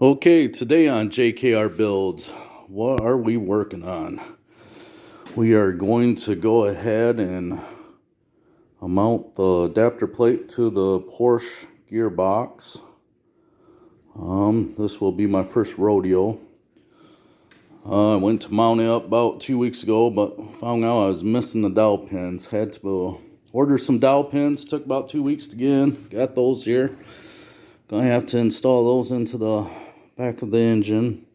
Okay, today on JKR Builds, what are we working on? We are going to go ahead and mount the adapter plate to the Porsche gearbox. This will be my first rodeo. I went to mount it up about 2 weeks ago, but found out I was missing the dowel pins. Had to order some dowel pins. Took about 2 weeks to get in. Got those here. Gonna have to install those into the back of the engine.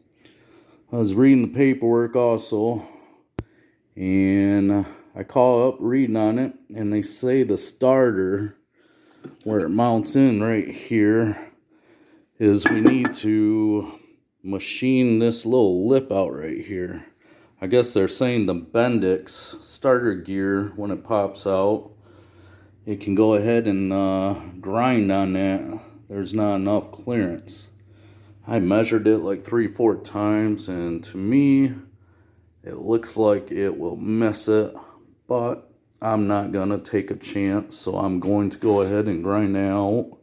I was reading the paperwork also, and I call up reading on it, and they say the starter, where it mounts in right here, is we need to machine this little lip out right here. I guess they're saying the Bendix starter gear, when it pops out, it can go ahead and grind on that. There's not enough clearance. I measured it like 3-4 times, and to me it looks like it will miss it, but I'm not gonna take a chance, so I'm going to go ahead and grind it out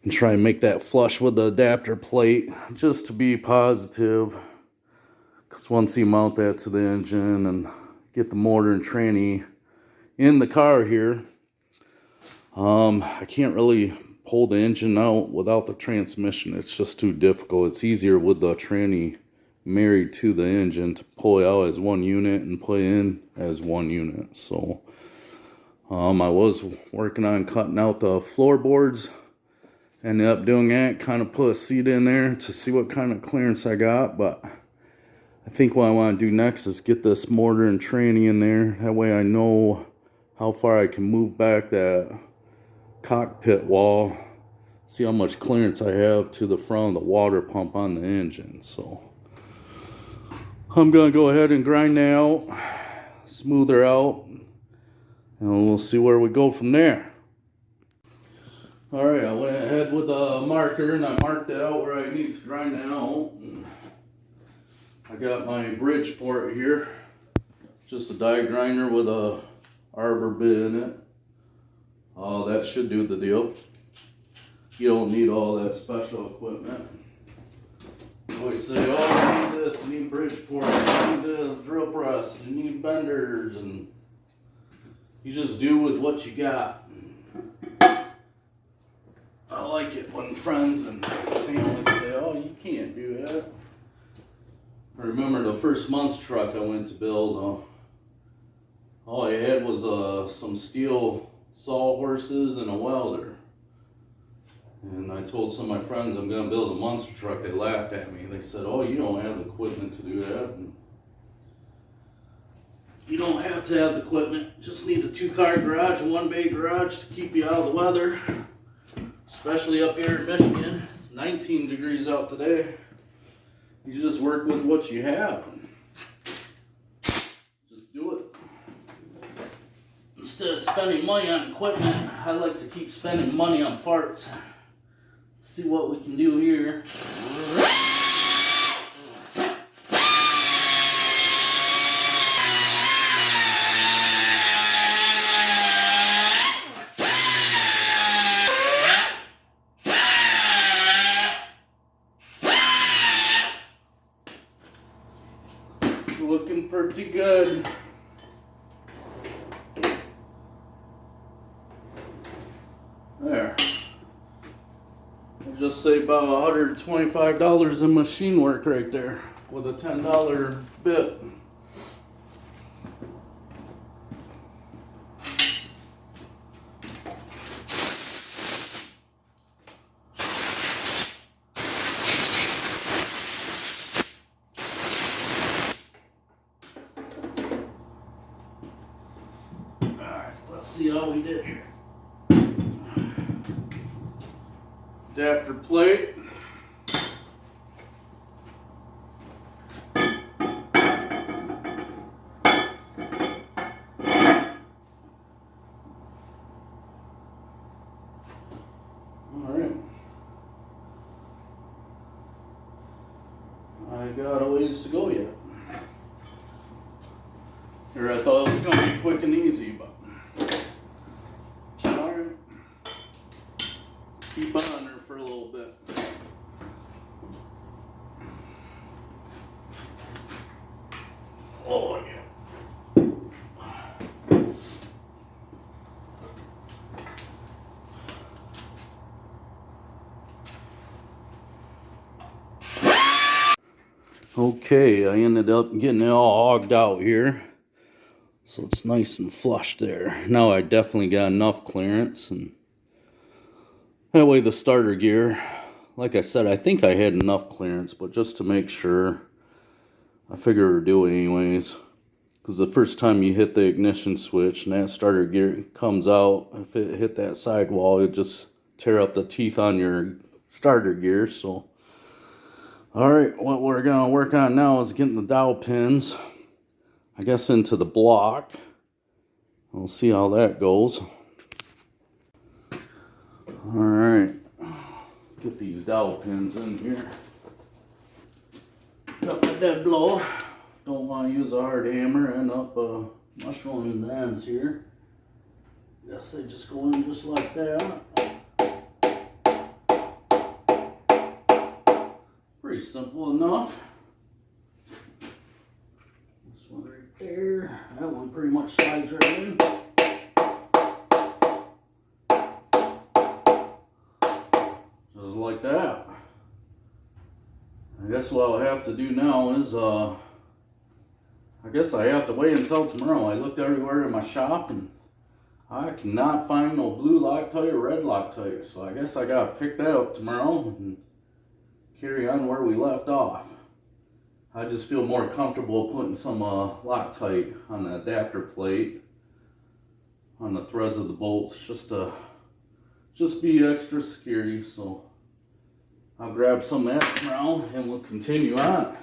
and try and make that flush with the adapter plate, just to be positive, because once you mount that to the engine and get the motor and tranny in the car here, I can't really pull the engine out without the transmission. It's just too difficult. It's easier with the tranny married to the engine to pull it out as one unit and put it in as one unit. So I was working on cutting out the floorboards. Ended up doing that, kind of put a seat in there to see what kind of clearance I got, but I think what I want to do next is get this mortar and tranny in there. That way I know how far I can move back that cockpit wall, see how much clearance I have to the front of the water pump on the engine. So I'm gonna go ahead and grind that out, smooth her out, and we'll see where we go from there. Alright, I went ahead with a marker and I marked it out where I need to grind it out. I got my bridge port here, just a die grinder with a arbor bit in it. That should do the deal. You don't need all that special equipment. I always say, oh, you need this, you need bridge port, you need the drill press, you need benders, and you just do with what you got. I like it when friends and family say, oh, you can't do that. I remember the first monster truck I went to build, all I had was some steel sawhorses and a welder. And I told some of my friends I'm going to build a monster truck. They laughed at me. They said, oh, you don't have the equipment to do that. And you don't have to have the equipment. You just need a 2-car garage and 1-bay garage to keep you out of the weather. Especially up here in Michigan. It's 19 degrees out today. You just work with what you have. Just do it. Instead of spending money on equipment, I like to keep spending money on parts. Let's see what we can do here. Looking pretty good. There. I'll just say about $125 in machine work right there with a $10 bit. Alright, let's see how we did here. Adapter plate. Alright. I got a ways to go yet. Here I thought it was going to be quick and easy, but alright. Keep on there for a little bit. Oh, yeah. Okay, I ended up getting it all hogged out here. So it's nice and flush there. Now I definitely got enough clearance, and that way the starter gear, like I said, I think I had enough clearance, but just to make sure, I figured it would do it anyways. Because the first time you hit the ignition switch and that starter gear comes out, if it hit that sidewall, it just tear up the teeth on your starter gear. So, alright, what we're going to work on now is getting the dowel pins, I guess, into the block. We'll see how that goes. Alright, get these dowel pins in here. Got my dead blow. Don't want to use a hard hammer, end up mushrooming the ends here. Guess they just go in just like that. Pretty simple enough. This one right there. That one pretty much slides right in. Just like that. I guess what I'll have to do now is I guess I have to wait until tomorrow. I looked everywhere in my shop and I cannot find no blue Loctite or red Loctite. So I guess I gotta pick that up tomorrow and carry on where we left off. I just feel more comfortable putting some Loctite on the adapter plate on the threads of the bolts just to be extra security. So I'll grab some of that tomorrow and we'll continue on.